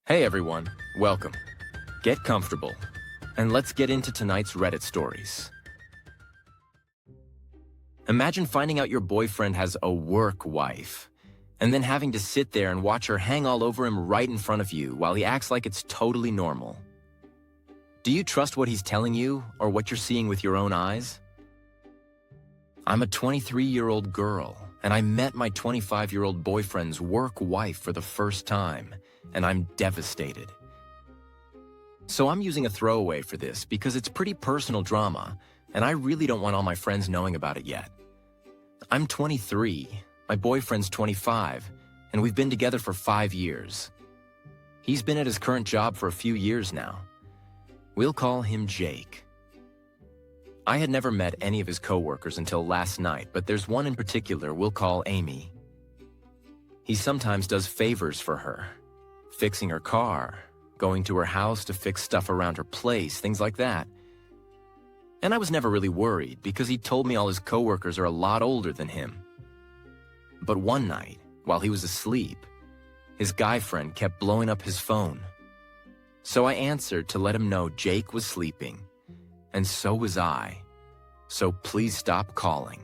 Hey everyone, welcome. Get comfortable, and let's get into tonight's Reddit stories. Imagine finding out your boyfriend has a work wife, and then having to sit there and watch her hang all over him right in front of you while he acts like it's totally normal. Do you trust what he's telling you or what you're seeing with your own eyes? I'm a 23-year-old girl, and I met my 25-year-old boyfriend's work wife for the first time, and I'm devastated. So I'm using a throwaway for this because it's pretty personal drama, and I really don't want all my friends knowing about it yet. I'm 23, my boyfriend's 25, and we've been together for 5 years. He's been at his current job for a few years now. We'll call him Jake. I had never met any of his coworkers until last night, but there's one in particular we'll call Amy. He sometimes does favors for her, fixing her car, going to her house to fix stuff around her place, things like that. And I was never really worried because he told me all his coworkers are a lot older than him. But one night, while he was asleep, his guy friend kept blowing up his phone. So I answered to let him know Jake was sleeping, and so was I. So please stop calling.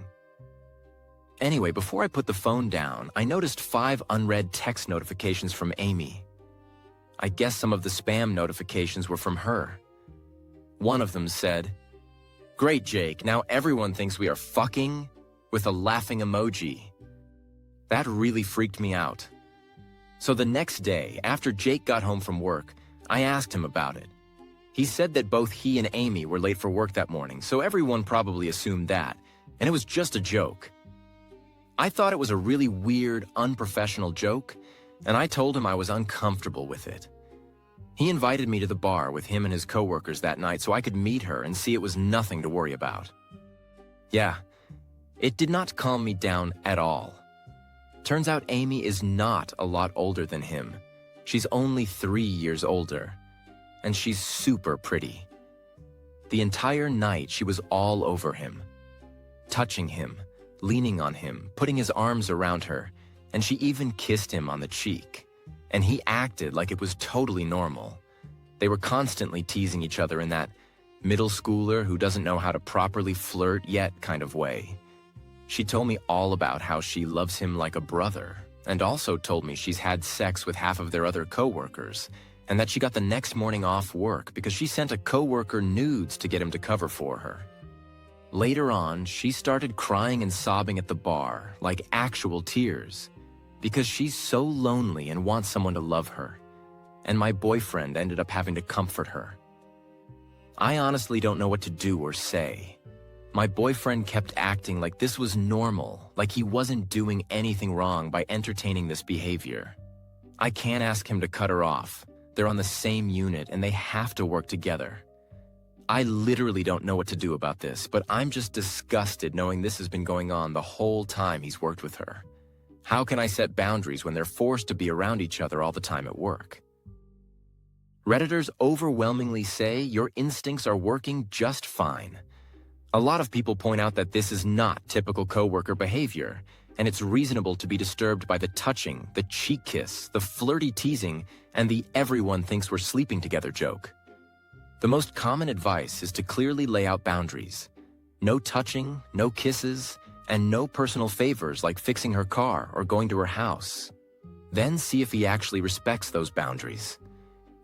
Anyway, before I put the phone down, I noticed 5 unread text notifications from Amy. I guess some of the spam notifications were from her. One of them said, "Great, Jake, now everyone thinks we are fucking," with a laughing emoji. That really freaked me out. So the next day, after Jake got home from work, I asked him about it. He said that both he and Amy were late for work that morning, so everyone probably assumed that, and it was just a joke. I thought it was a really weird, unprofessional joke, and I told him I was uncomfortable with it. He invited me to the bar with him and his coworkers that night so I could meet her and see it was nothing to worry about. Yeah, it did not calm me down at all. Turns out Amy is not a lot older than him. She's only 3 years older, and she's super pretty. The entire night she was all over him, touching him, leaning on him, putting his arms around her, and she even kissed him on the cheek. And he acted like it was totally normal. They were constantly teasing each other in that middle schooler who doesn't know how to properly flirt yet kind of way. She told me all about how she loves him like a brother, and also told me she's had sex with half of their other coworkers, and that she got the next morning off work because she sent a coworker nudes to get him to cover for her. Later on, she started crying and sobbing at the bar, like actual tears, because she's so lonely and wants someone to love her, and my boyfriend ended up having to comfort her. I honestly don't know what to do or say. My boyfriend kept acting like this was normal, like he wasn't doing anything wrong by entertaining this behavior. I can't ask him to cut her off. They're on the same unit and they have to work together. I literally don't know what to do about this, but I'm just disgusted knowing this has been going on the whole time he's worked with her. How can I set boundaries when they're forced to be around each other all the time at work? Redditors overwhelmingly say your instincts are working just fine. A lot of people point out that this is not typical coworker behavior, and it's reasonable to be disturbed by the touching, the cheek kiss, the flirty teasing, and the "everyone thinks we're sleeping together" joke. The most common advice is to clearly lay out boundaries. No touching, no kisses, and no personal favors like fixing her car or going to her house. Then see if he actually respects those boundaries.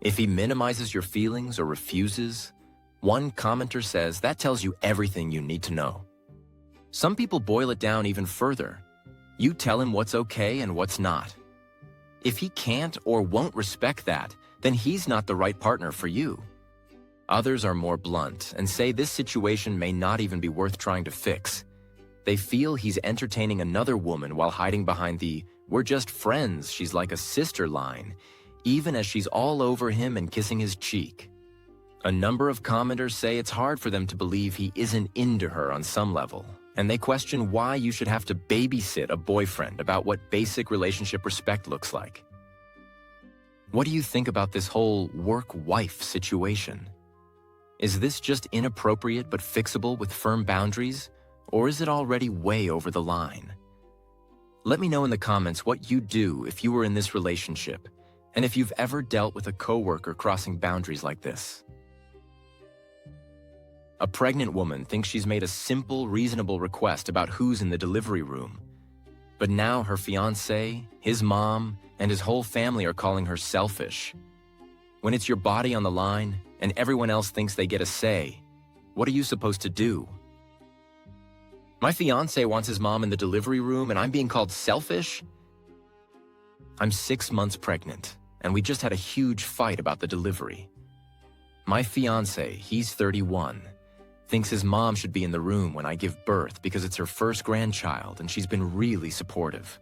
If he minimizes your feelings or refuses, one commenter says that tells you everything you need to know. Some people boil it down even further. You tell him what's okay and what's not. If he can't or won't respect that, then he's not the right partner for you. Others are more blunt and say this situation may not even be worth trying to fix. They feel he's entertaining another woman while hiding behind the "we're just friends, she's like a sister" line, even as she's all over him and kissing his cheek. A number of commenters say it's hard for them to believe he isn't into her on some level, and they question why you should have to babysit a boyfriend about what basic relationship respect looks like. What do you think about this whole work-wife situation? Is this just inappropriate but fixable with firm boundaries, or is it already way over the line? Let me know in the comments what you'd do if you were in this relationship, And if you've ever dealt with a coworker crossing boundaries like this. A pregnant woman thinks she's made a simple, reasonable request about who's in the delivery room. But now her fiancé, his mom, and his whole family are calling her selfish. When it's your body on the line and everyone else thinks they get a say, what are you supposed to do? My fiancé wants his mom in the delivery room and I'm being called selfish? I'm 6 months pregnant, and we just had a huge fight about the delivery. My fiancé, he's 31, thinks his mom should be in the room when I give birth because it's her first grandchild and she's been really supportive.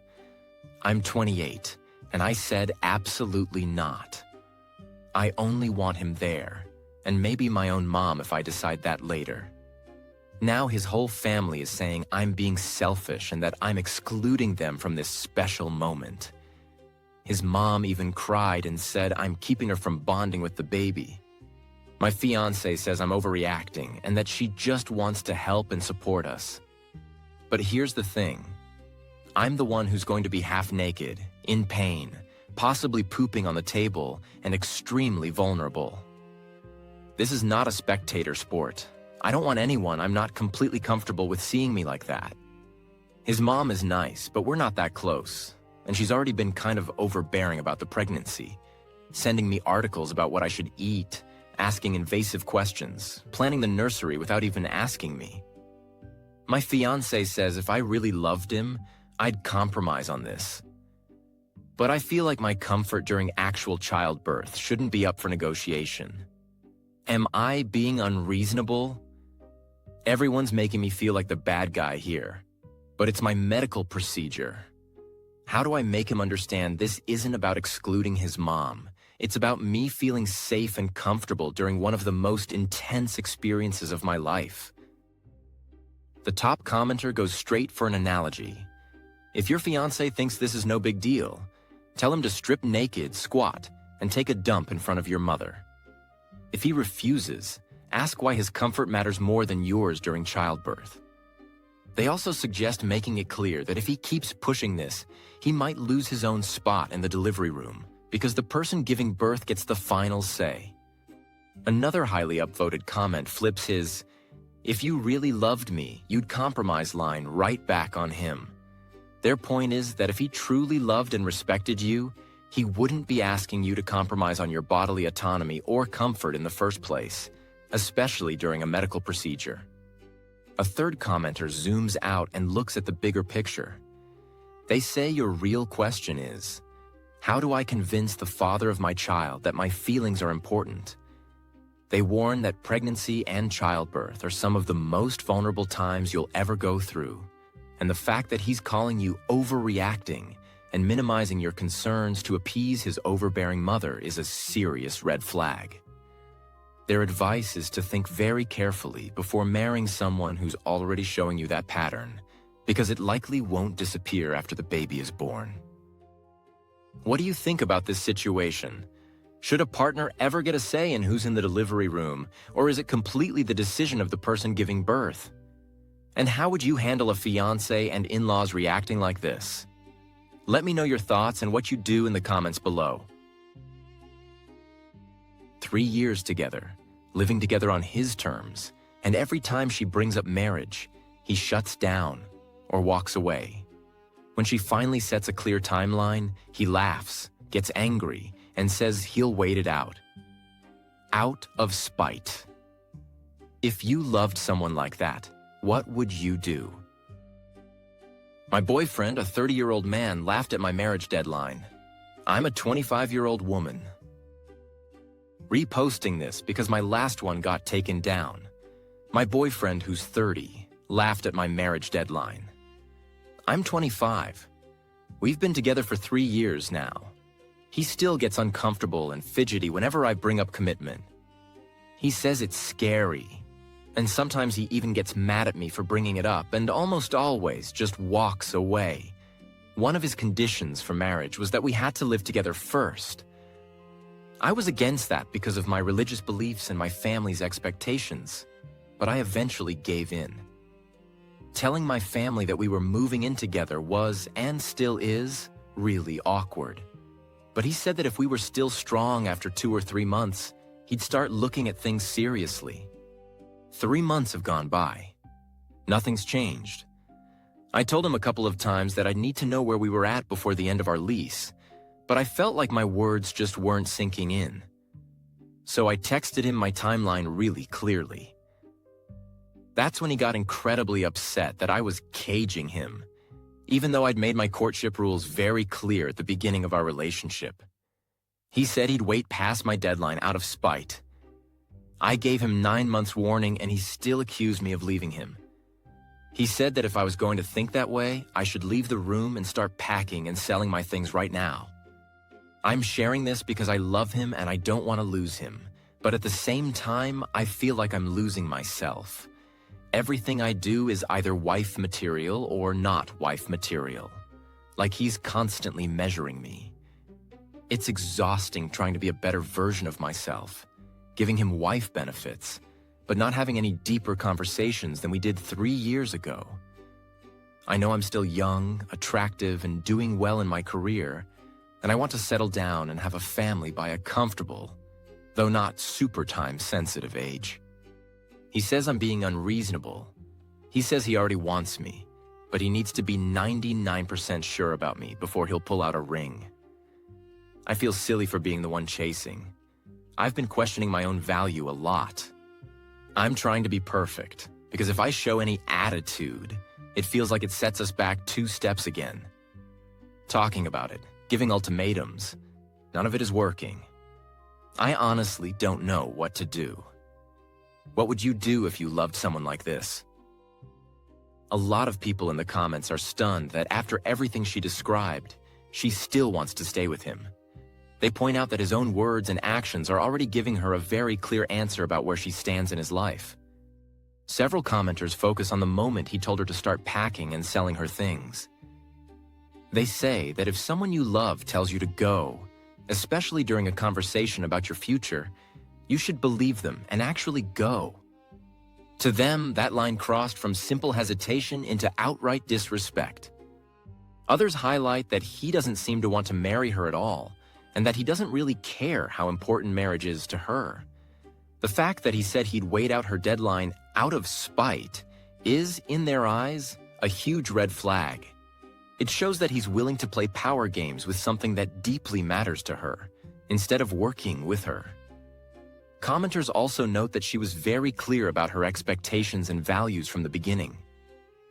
I'm 28, and I said absolutely not. I only want him there, and maybe my own mom if I decide that later. Now his whole family is saying I'm being selfish and that I'm excluding them from this special moment. His mom even cried and said I'm keeping her from bonding with the baby. My fiancé says I'm overreacting and that she just wants to help and support us. But here's the thing. I'm the one who's going to be half naked, in pain, possibly pooping on the table, and extremely vulnerable. This is not a spectator sport. I don't want anyone I'm not completely comfortable with seeing me like that. His mom is nice, but we're not that close, and she's already been kind of overbearing about the pregnancy, sending me articles about what I should eat, asking invasive questions, planning the nursery without even asking me. My fiancé says if I really loved him, I'd compromise on this. But I feel like my comfort during actual childbirth shouldn't be up for negotiation. Am I being unreasonable? Everyone's making me feel like the bad guy here, but it's my medical procedure. How do I make him understand this isn't about excluding his mom? It's about me feeling safe and comfortable during one of the most intense experiences of my life. The top commenter goes straight for an analogy. If your fiancé thinks this is no big deal, tell him to strip naked, squat, and take a dump in front of your mother. If he refuses, ask why his comfort matters more than yours during childbirth. They also suggest making it clear that if he keeps pushing this, he might lose his own spot in the delivery room because the person giving birth gets the final say. Another highly upvoted comment flips his, "If you really loved me, you'd compromise" line right back on him. Their point is that if he truly loved and respected you, he wouldn't be asking you to compromise on your bodily autonomy or comfort in the first place, especially during a medical procedure. A third commenter zooms out and looks at the bigger picture. They say your real question is, how do I convince the father of my child that my feelings are important? They warn that pregnancy and childbirth are some of the most vulnerable times you'll ever go through, and the fact that he's calling you overreacting and minimizing your concerns to appease his overbearing mother is a serious red flag. Their advice is to think very carefully before marrying someone who's already showing you that pattern, because it likely won't disappear after the baby is born. What do you think about this situation? Should a partner ever get a say in who's in the delivery room, or is it completely the decision of the person giving birth? And how would you handle a fiancé and in-laws reacting like this? Let me know your thoughts and what you do in the comments below. 3 years together, living together on his terms, and every time she brings up marriage, he shuts down or walks away. When she finally sets a clear timeline, he laughs, gets angry, and says he'll wait it out. Out of spite. If you loved someone like that, what would you do? My boyfriend, a 30-year-old man, laughed at my marriage deadline. I'm a 25-year-old woman. Reposting this because my last one got taken down. My boyfriend, who's 30, laughed at my marriage deadline. I'm 25. We've been together for 3 years now. He still gets uncomfortable and fidgety whenever I bring up commitment. He says it's scary, and sometimes he even gets mad at me for bringing it up and almost always just walks away. One of his conditions for marriage was that we had to live together first. I was against that because of my religious beliefs and my family's expectations, but I eventually gave in. Telling my family that we were moving in together was, and still is, really awkward. But he said that if we were still strong after 2 or 3 months, he'd start looking at things seriously. 3 months have gone by. Nothing's changed. I told him a couple of times that I'd need to know where we were at before the end of our lease, but I felt like my words just weren't sinking in. So I texted him my timeline really clearly. That's when he got incredibly upset that I was caging him, even though I'd made my courtship rules very clear at the beginning of our relationship. He said he'd wait past my deadline out of spite. I gave him 9 months warning and he still accused me of leaving him. He said that if I was going to think that way, I should leave the room and start packing and selling my things right now. I'm sharing this because I love him and I don't want to lose him, but at the same time, I feel like I'm losing myself. Everything I do is either wife material or not wife material. Like he's constantly measuring me. It's exhausting trying to be a better version of myself, giving him wife benefits, but not having any deeper conversations than we did 3 years ago. I know I'm still young, attractive, and doing well in my career, and I want to settle down and have a family by a comfortable, though not super time-sensitive age. He says I'm being unreasonable. He says he already wants me, but he needs to be 99% sure about me before he'll pull out a ring. I feel silly for being the one chasing. I've been questioning my own value a lot. I'm trying to be perfect, because if I show any attitude, it feels like it sets us back 2 steps again. Talking about it, giving ultimatums, none of it is working. I honestly don't know what to do. What would you do if you loved someone like this? A lot of people in the comments are stunned that after everything she described, she still wants to stay with him. They point out that his own words and actions are already giving her a very clear answer about where she stands in his life. Several commenters focus on the moment he told her to start packing and selling her things. They say that if someone you love tells you to go, especially during a conversation about your future, you should believe them and actually go. To them, that line crossed from simple hesitation into outright disrespect. Others highlight that he doesn't seem to want to marry her at all, and that he doesn't really care how important marriage is to her. The fact that he said he'd wait out her deadline out of spite is, in their eyes, a huge red flag. It shows that he's willing to play power games with something that deeply matters to her, instead of working with her. Commenters also note that she was very clear about her expectations and values from the beginning,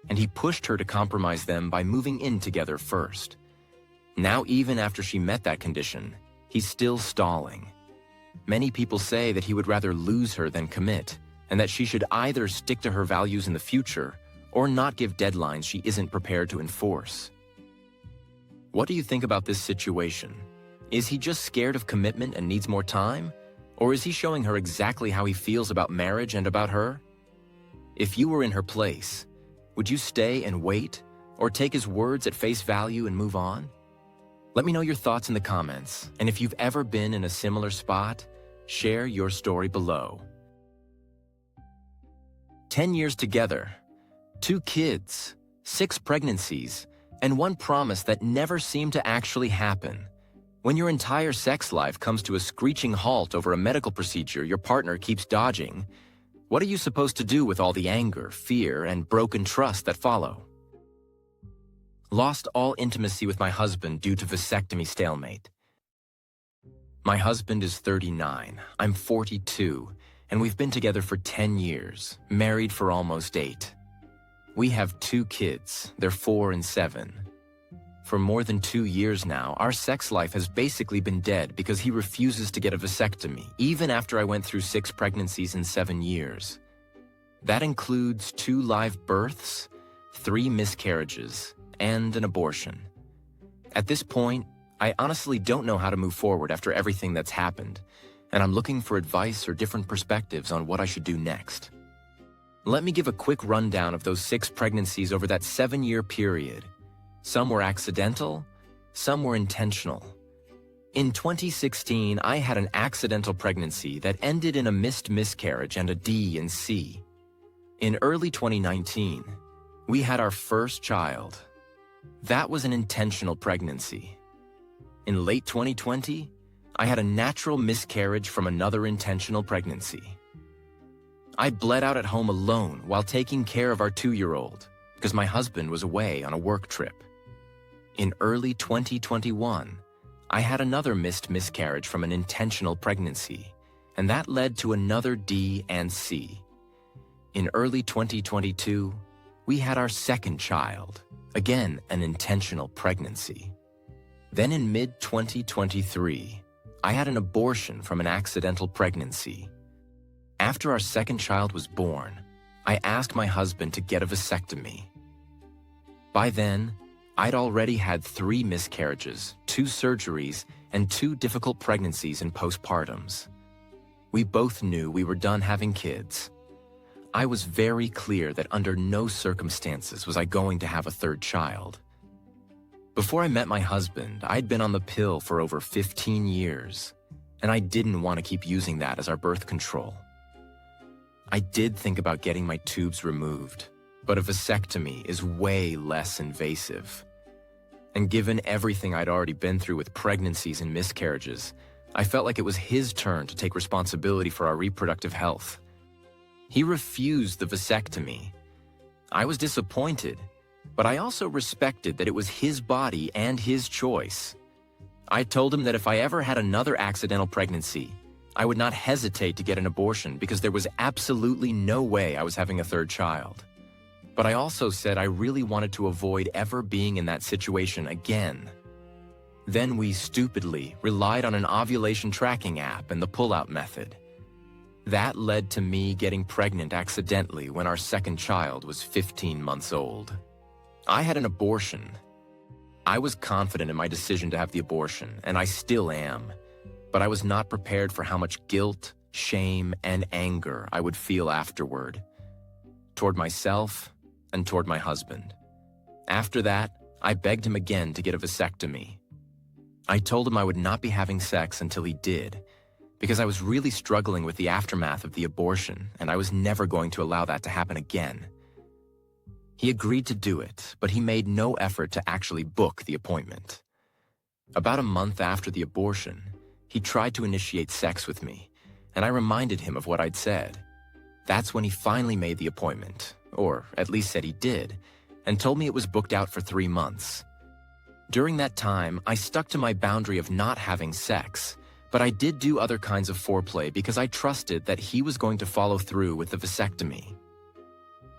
and he pushed her to compromise them by moving in together first. Now, even after she met that condition, he's still stalling. Many people say that he would rather lose her than commit, and that she should either stick to her values in the future or not give deadlines she isn't prepared to enforce. What do you think about this situation? Is he just scared of commitment and needs more time? Or is he showing her exactly how he feels about marriage and about her? If you were in her place, would you stay and wait, or take his words at face value and move on? Let me know your thoughts in the comments, and if you've ever been in a similar spot, share your story below. 10 years together, 2 kids, 6 pregnancies, and 1 promise that never seemed to actually happen. When your entire sex life comes to a screeching halt over a medical procedure your partner keeps dodging, what are you supposed to do with all the anger, fear, and broken trust that follow? Lost all intimacy with my husband due to vasectomy stalemate. My husband is 39, I'm 42, and we've been together for 10 years, married for almost 8. We have 2 kids, they're 4 and 7. For more than 2 years now, our sex life has basically been dead because he refuses to get a vasectomy, even after I went through 6 pregnancies in 7 years. That includes 2 live births, 3 miscarriages, and an abortion. At this point, I honestly don't know how to move forward after everything that's happened, and I'm looking for advice or different perspectives on what I should do next. Let me give a quick rundown of those 6 pregnancies over that 7-year period. Some were accidental, some were intentional. In 2016, I had an accidental pregnancy that ended in a missed miscarriage and a D and C. In early 2019, we had our first child. That was an intentional pregnancy. In late 2020, I had a natural miscarriage from another intentional pregnancy. I bled out at home alone while taking care of our 2-year-old because my husband was away on a work trip. In early 2021, I had another missed miscarriage from an intentional pregnancy, and that led to another D and C. In early 2022, we had our second child, again an intentional pregnancy. Then in mid-2023, I had an abortion from an accidental pregnancy. After our second child was born, I asked my husband to get a vasectomy. By then, I'd already had 3 miscarriages, 2 surgeries, and 2 difficult pregnancies and postpartums. We both knew we were done having kids. I was very clear that under no circumstances was I going to have a 3rd child. Before I met my husband, I'd been on the pill for over 15 years, and I didn't want to keep using that as our birth control. I did think about getting my tubes removed, but a vasectomy is way less invasive. And given everything I'd already been through with pregnancies and miscarriages, I felt like it was his turn to take responsibility for our reproductive health. He refused the vasectomy. I was disappointed, but I also respected that it was his body and his choice. I told him that if I ever had another accidental pregnancy, I would not hesitate to get an abortion because there was absolutely no way I was having a 3rd child. But I also said I really wanted to avoid ever being in that situation again. Then we stupidly relied on an ovulation tracking app and the pull-out method. That led to me getting pregnant accidentally when our second child was 15 months old. I had an abortion. I was confident in my decision to have the abortion, and I still am. But I was not prepared for how much guilt, shame, and anger I would feel afterward. Toward myself and toward my husband. After that, I begged him again to get a vasectomy. I told him I would not be having sex until he did, because I was really struggling with the aftermath of the abortion, and I was never going to allow that to happen again. He agreed to do it, but he made no effort to actually book the appointment. About a month after the abortion, he tried to initiate sex with me, and I reminded him of what I'd said. That's when he finally made the appointment, or at least said he did, and told me it was booked out for 3 months. During that time, I stuck to my boundary of not having sex, but I did do other kinds of foreplay because I trusted that he was going to follow through with the vasectomy.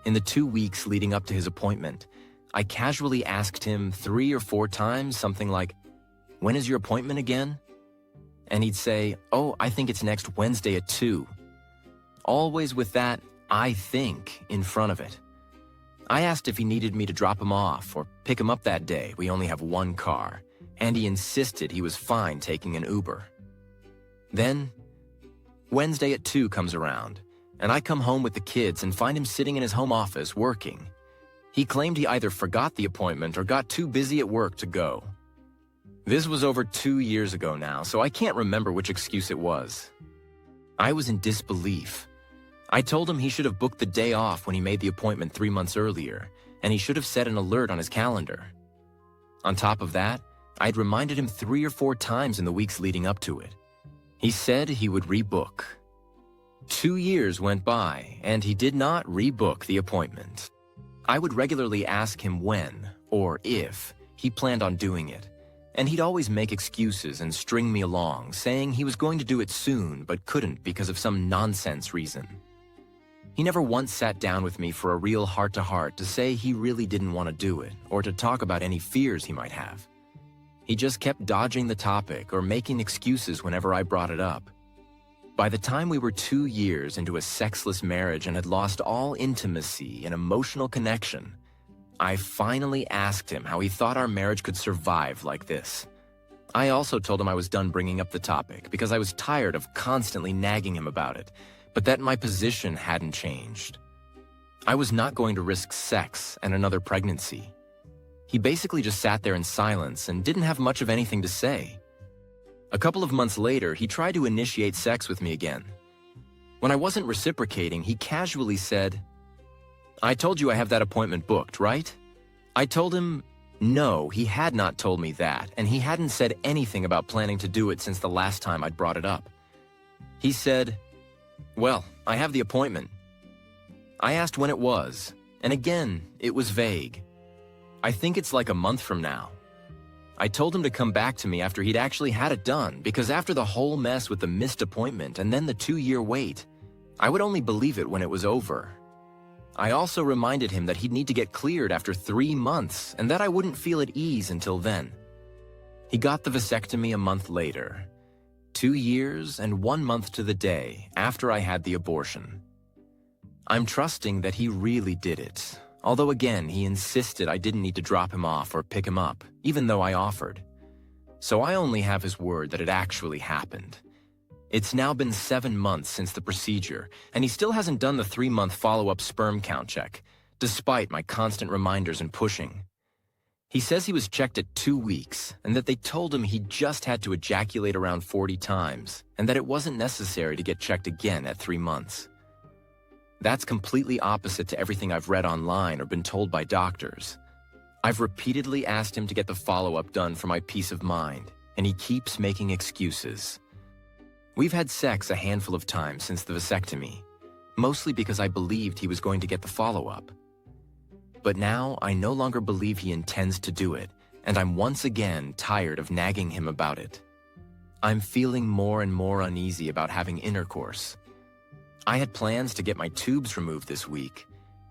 In the 2 weeks leading up to his appointment, I casually asked him 3 or 4 times something like, "When is your appointment again?" And he'd say, "Oh, I think it's next Wednesday at 2. Always with that, "I think," in front of it. I asked if he needed me to drop him off or pick him up that day. We only have 1 car, and he insisted he was fine taking an Uber. Then, Wednesday at 2 comes around, and I come home with the kids and find him sitting in his home office working. He claimed he either forgot the appointment or got too busy at work to go. This was over 2 years ago now, so I can't remember which excuse it was. I was in disbelief. I told him he should have booked the day off when he made the appointment 3 months earlier, and he should have set an alert on his calendar. On top of that, I'd reminded him 3 or 4 times in the weeks leading up to it. He said he would rebook. 2 years went by, and he did not rebook the appointment. I would regularly ask him when, or if, he planned on doing it, and he'd always make excuses and string me along, saying he was going to do it soon but couldn't because of some nonsense reason. He never once sat down with me for a real heart-to-heart to say he really didn't want to do it or to talk about any fears he might have. He just kept dodging the topic or making excuses whenever I brought it up. By the time we were 2 years into a sexless marriage and had lost all intimacy and emotional connection, I finally asked him how he thought our marriage could survive like this. I also told him I was done bringing up the topic because I was tired of constantly nagging him about it, but that my position hadn't changed. I was not going to risk sex and another pregnancy. He basically just sat there in silence and didn't have much of anything to say. A couple of months later, he tried to initiate sex with me again. When I wasn't reciprocating, he casually said, "I told you I have that appointment booked, right?" I told him, No, he had not told me that, and he hadn't said anything about planning to do it since the last time I'd brought it up. He said, "Well, I have the appointment." I asked when it was, and again, it was vague. "I think it's like a month from now." I told him to come back to me after he'd actually had it done, because after the whole mess with the missed appointment and then the 2-year wait, I would only believe it when it was over. I also reminded him that he'd need to get cleared after 3 months and that I wouldn't feel at ease until then. He got the vasectomy a month later, 2 years and 1 month to the day after I had the abortion. I'm trusting that he really did it, although again, he insisted I didn't need to drop him off or pick him up, even though I offered. So I only have his word that it actually happened. It's now been 7 months since the procedure, and he still hasn't done the 3-month follow-up sperm count check, despite my constant reminders and pushing. He says he was checked at 2 weeks, and that they told him he just had to ejaculate around 40 times, and that it wasn't necessary to get checked again at 3 months. That's completely opposite to everything I've read online or been told by doctors. I've repeatedly asked him to get the follow-up done for my peace of mind, and he keeps making excuses. We've had sex a handful of times since the vasectomy, mostly because I believed he was going to get the follow-up. But now I no longer believe he intends to do it, and I'm once again tired of nagging him about it. I'm feeling more and more uneasy about having intercourse. I had plans to get my tubes removed this week,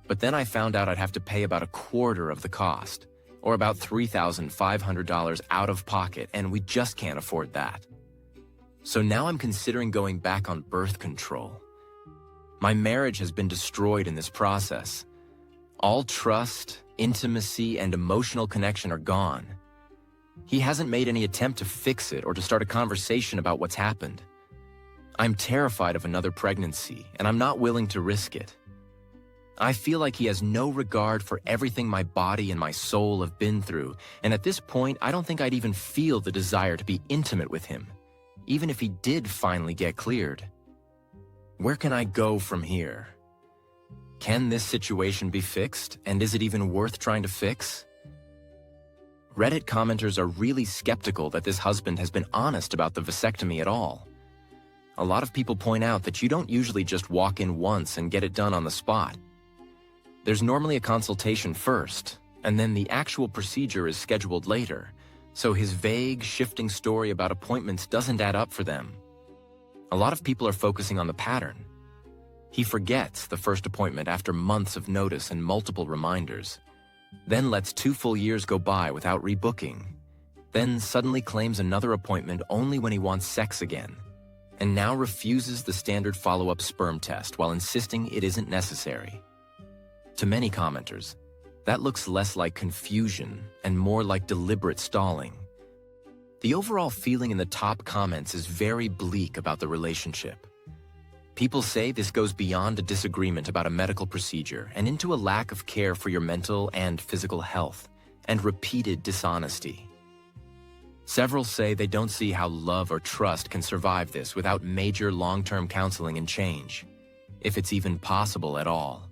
but then I found out I'd have to pay about a quarter of the cost, or about $3,500 out of pocket, and we just can't afford that. So now I'm considering going back on birth control. My marriage has been destroyed in this process. All trust, intimacy, and emotional connection are gone. He hasn't made any attempt to fix it or to start a conversation about what's happened. I'm terrified of another pregnancy, and I'm not willing to risk it. I feel like he has no regard for everything my body and my soul have been through, and at this point, I don't think I'd even feel the desire to be intimate with him, even if he did finally get cleared. Where can I go from here? Can this situation be fixed, and is it even worth trying to fix? Reddit commenters are really skeptical that this husband has been honest about the vasectomy at all. A lot of people point out that you don't usually just walk in once and get it done on the spot. There's normally a consultation first, and then the actual procedure is scheduled later, so his vague, shifting story about appointments doesn't add up for them. A lot of people are focusing on the pattern. He forgets the first appointment after months of notice and multiple reminders, then lets 2 full years go by without rebooking, then suddenly claims another appointment only when he wants sex again, and now refuses the standard follow-up sperm test while insisting it isn't necessary. To many commenters, that looks less like confusion and more like deliberate stalling. The overall feeling in the top comments is very bleak about the relationship. People say this goes beyond a disagreement about a medical procedure and into a lack of care for your mental and physical health, and repeated dishonesty. Several say they don't see how love or trust can survive this without major long-term counseling and change, if it's even possible at all.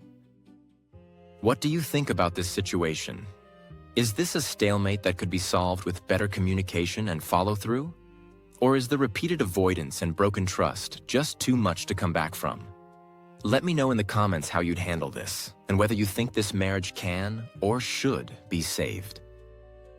What do you think about this situation? Is this a stalemate that could be solved with better communication and follow-through? Or is the repeated avoidance and broken trust just too much to come back from? Let me know in the comments how you'd handle this, and whether you think this marriage can or should be saved.